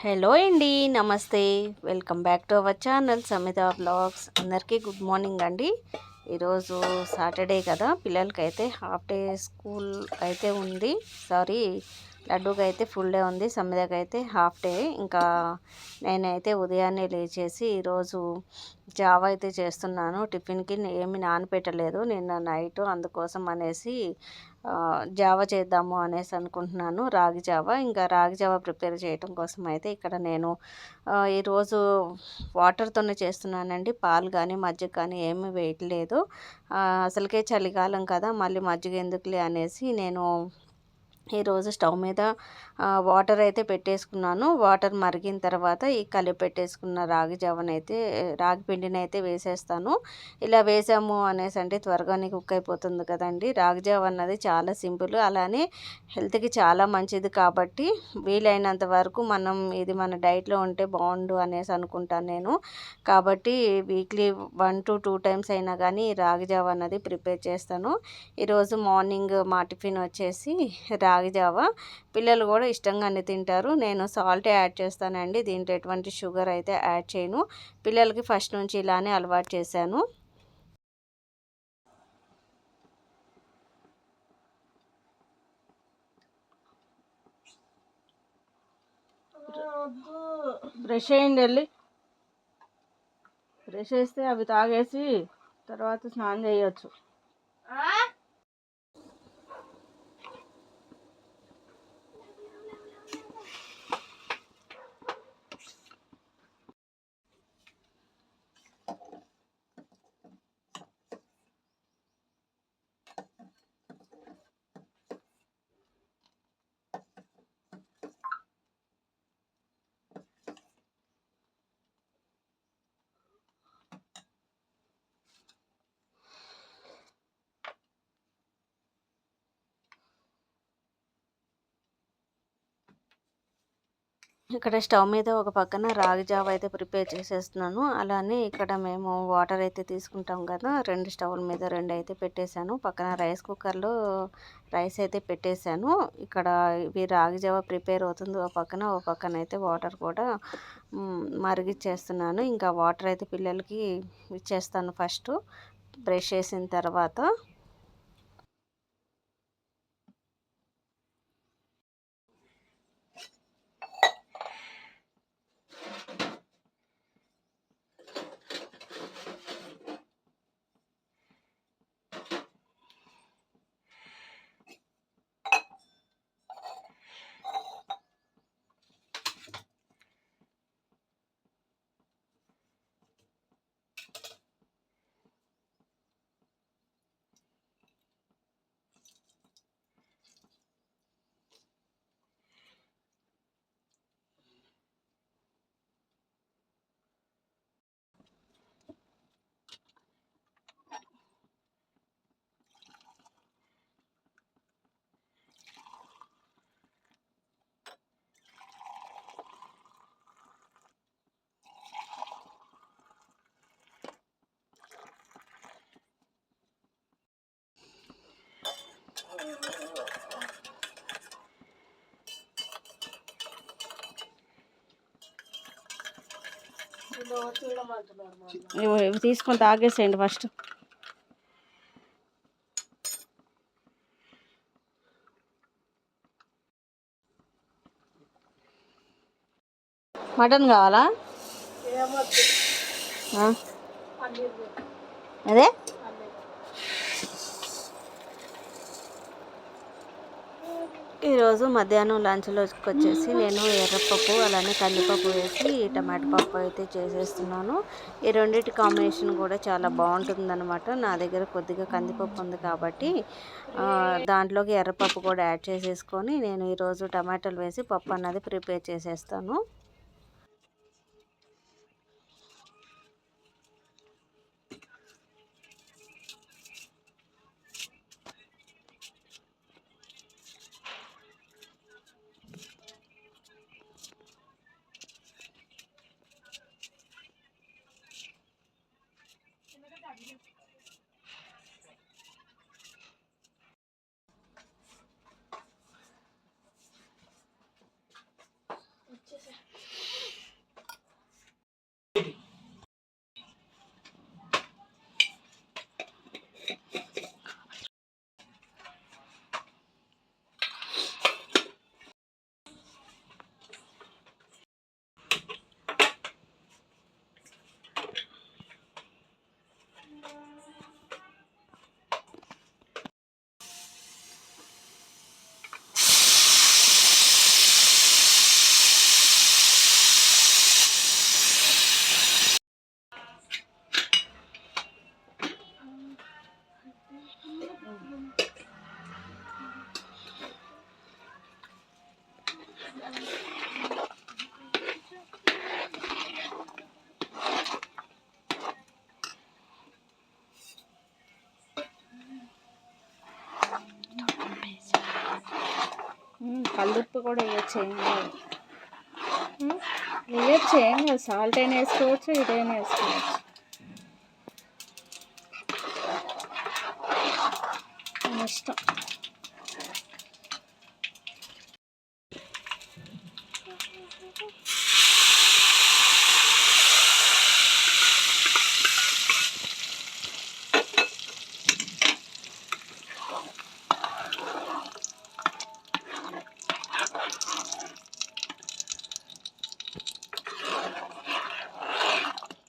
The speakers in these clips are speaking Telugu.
హలో అండి, నమస్తే. Welcome back to our channel Samitha vlogs. అందరికీ గుడ్ మార్నింగ్ అండి. ఈరోజు సాటర్డే కదా, పిల్లలకైతే హాఫ్ డే స్కూల్ అయితే ఉంది. సారీ, లడ్డూకి అయితే ఫుల్ డే ఉంది, సమితకి అయితే హాఫ్ డే. ఇంకా నేనైతే ఉదయాన్నే లేచేసి ఈరోజు జావా అయితే చేస్తున్నాను. టిఫిన్కి ఏమి నానపెట్టలేదు నిన్న నైట్, అందుకోసం అనేసి జావా చేద్దాము అనేసి అనుకుంటున్నాను. రాగి జావా. ఇంకా రాగి జావా ప్రిపేర్ చేయడం కోసం అయితే ఇక్కడ నేను ఈరోజు వాటర్తోనే చేస్తున్నానండి. పాలు కానీ మజ్జిగ కానీ ఏమీ వేయట్లేదు. అసలుకే చలికాలం కదా, మళ్ళీ మజ్జిగ ఎందుకులే అనేసి నేను ఈరోజు స్టవ్ మీద వాటర్ అయితే పెట్టేసుకున్నాను. వాటర్ మరిగిన తర్వాత ఈ కలిపి పెట్టేసుకున్న రాగి జావనైతే, రాగి పిండిని అయితే వేసేస్తాను. ఇలా వేసాము అనేసి అంటే త్వరగానే కుక్ అయిపోతుంది కదండి. రాగి జావ అన్నది చాలా సింపుల్, అలానే హెల్త్కి చాలా మంచిది. కాబట్టి వీలైనంత వరకు మనం ఇది మన డైట్లో ఉంటే బాగుండు అనేసి అనుకుంటాను నేను. కాబట్టి వీక్లీ 1 to 2 టైమ్స్ అయినా కానీ రాగి జావ అన్నది ప్రిపేర్ చేస్తాను. ఈరోజు మార్నింగ్ మా టిఫిన్ వచ్చేసి రాగి జావ. పిల్లలు కూడా ఇష్టంగానే తింటారు. నేను సాల్ట్ యాడ్ చేస్తానండి, దీంట్లో ఎటువంటి షుగర్ అయితే యాడ్ చేయను. పిల్లలకి ఫస్ట్ నుంచి ఇలానే అలవాటు చేశాను. బ్రష్ చేయండి, వెళ్ళి బ్రష్ చేస్తే అవి తాగేసి తర్వాత స్నానం చేయొచ్చు. ఇక్కడ స్టవ్ మీద ఒక పక్కన రాగి జావ అయితే ప్రిపేర్ చేసేస్తున్నాను. అలానే ఇక్కడ మేము వాటర్ అయితే తీసుకుంటాం కదా, 2 స్టవ్ల మీద 2 అయితే పెట్టేశాను. పక్కన రైస్ కుక్కర్లో రైస్ అయితే పెట్టేశాను. ఇక్కడ ఇవి రాగి జావ ప్రిపేర్ అవుతుంది ఓ పక్కన అయితే వాటర్ కూడా మరిగిచ్చేస్తున్నాను. ఇంకా వాటర్ అయితే పిల్లలకి ఇచ్చేస్తాను ఫస్ట్, బ్రష్ చేసిన తర్వాత. ఇవి తీసుకొని తాగేసేయండి ఫస్ట్. మటన్ కావాలా? అదే ఈరోజు మధ్యాహ్నం లంచ్లోకి వచ్చేసి నేను ఎర్రపప్పు అలానే కందిపప్పు వేసి టమాటో పప్పు అయితే చేసేస్తున్నాను. ఈ రెండింటి కాంబినేషన్ కూడా చాలా బాగుంటుందన్నమాట. నా దగ్గర కొద్దిగా కందిపప్పు ఉంది కాబట్టి దాంట్లోకి ఎర్రపప్పు కూడా యాడ్ చేసేసుకొని నేను ఈరోజు టమాటాలు వేసి పప్పు అన్నది ప్రిపేర్ చేసేస్తాను. కల్లుప్పు కూడా వేయచ్చు, ఏం కాదు. వేయచ్చు, ఏం కాదు. సాల్ట్ అయినా వేసుకోవచ్చు, ఇదైనా వేసుకోవచ్చు, ఇష్టం.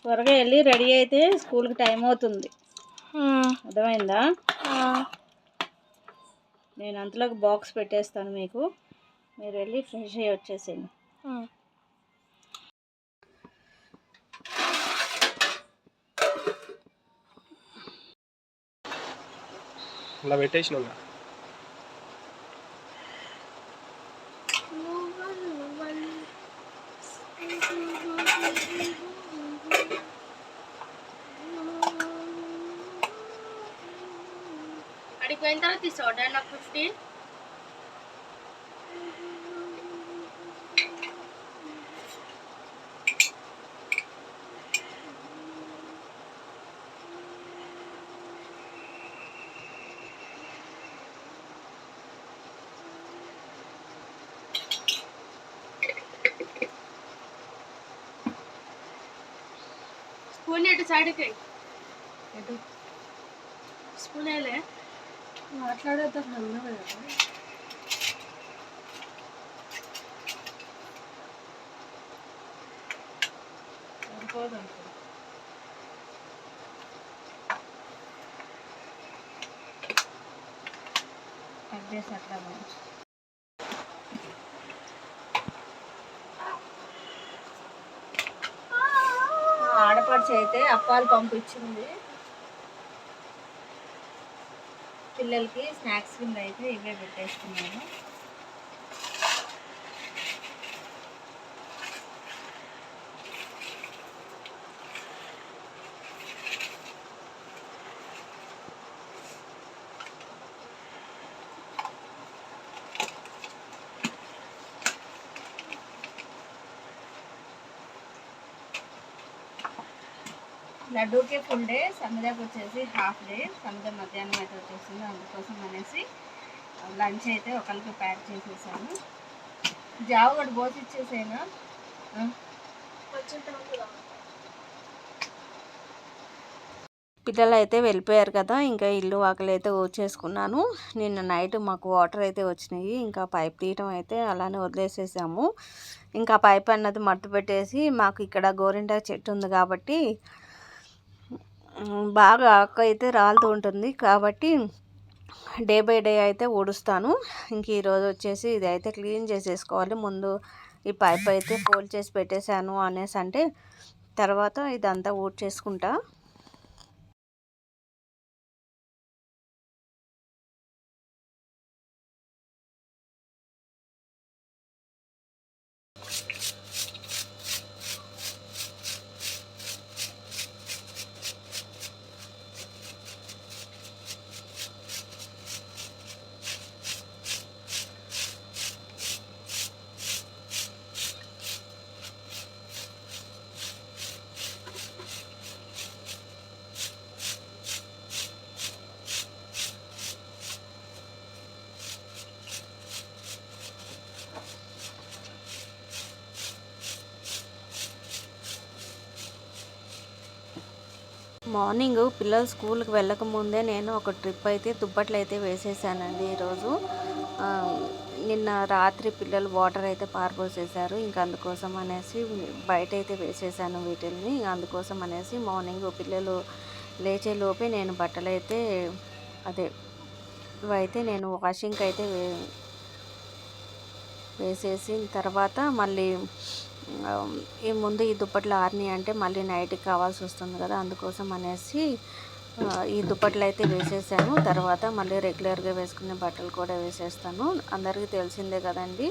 త్వరగా వెళ్ళి రెడీ అయితే స్కూల్కి టైం అవుతుంది. అర్థమైందా? నేను అంతలోకి బాక్స్ పెట్టేస్తాను మీకు, మీరు వెళ్ళి ఫ్రెష్ అయ్యి వచ్చేసేయండి. ఇలా పెట్టేసిన అడిగిపోయిన తర్వాత తీసుకోండి నాకు 50. స్పూన్ ఎటు సైడ్కి ఎటు స్పూన్ వేయలే మాట్లాడేద్దాం అన్నా అనుకోదనుకో. కట్ చేసి అట్లా ఆడపడిచి అయితే అప్పాలు పంపించింది పిల్లలకి. స్నాక్స్ కింద అయితే ఇవే పెట్టేసుకున్నాను. లడ్డూకి ఫుల్ డే, సమిదకి వచ్చేసి హాఫ్ డే. సమిద మధ్యాహ్నం అయితే వచ్చేసింది, అందుకోసం అనేసి లంచ్ అయితే ఒకరికి ప్యాక్ చేసేసాను. జావ ఒకటి పోసి ఇచ్చేసేనా. పిల్లలు అయితే వెళ్ళిపోయారు కదా, ఇంకా ఇల్లు వాకిలి అయితే ఊడ్చేసుకున్నాను. నిన్న నైట్ మాకు వాటర్ అయితే వచ్చినాయి, ఇంకా పైప్ తీయటం అయితే అలానే వదిలేసేసాము. ఇంకా పైప్ అన్నది మట్టు పెట్టేసి, మాకు ఇక్కడ గోరింటాకు చెట్టు ఉంది కాబట్టి బాగా ఆకు అయితే రాలుతూ ఉంటుంది కాబట్టి డే బై డే అయితే ఊడుస్తాను. ఇంక ఈరోజు వచ్చేసి ఇది అయితే క్లీన్ చేసేసుకోవాలి. ముందు ఈ పైప్ అయితే ఫోల్డ్ చేసి పెట్టేశాను అనేసి అంటే తర్వాత ఇదంతా ఊడ్చేసుకుంటా. మార్నింగ్ పిల్లలు స్కూల్కి వెళ్ళకముందే నేను ఒక ట్రిప్ అయితే దుప్పట్లు అయితే వేసేసానండి. ఈరోజు నిన్న రాత్రి పిల్లలు వాటర్ అయితే పారబోసేసారు, ఇంకా అందుకోసం అనేసి బయట అయితే వేసేసాను వీటిల్ని. అందుకోసం అనేసి మార్నింగ్ పిల్లలు లేచే లోపే నేను బట్టలు అయితే ఇవైతే నేను వాషింగ్కి అయితే వేసేసిన తర్వాత మళ్ళీ ఈ ముందు ఈ దుప్పట్లు ఆరినాయి అంటే మళ్ళీ నైట్కి కావాల్సి వస్తుంది కదా, అందుకోసం అనేసి ఈ దుప్పట్లు అయితే వేసేసాను. తర్వాత మళ్ళీ రెగ్యులర్గా వేసుకునే బట్టలు కూడా వేసేస్తాను. అందరికీ తెలిసిందే కదండి,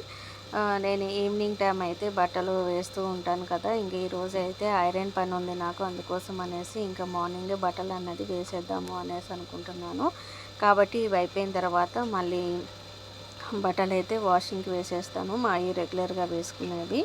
నేను ఈవినింగ్ టైం అయితే బట్టలు వేస్తూ ఉంటాను కదా. ఇంక ఈరోజు అయితే ఐరన్ పని ఉంది నాకు, అందుకోసం అనేసి ఇంకా మార్నింగే బట్టలు అన్నది వేసేద్దాము అనేసి అనుకుంటున్నాను. కాబట్టి ఇవి అయిపోయిన తర్వాత మళ్ళీ బట్టలు అయితే వాషింగ్కి వేసేస్తాను, మా అవి రెగ్యులర్గా వేసుకునేవి.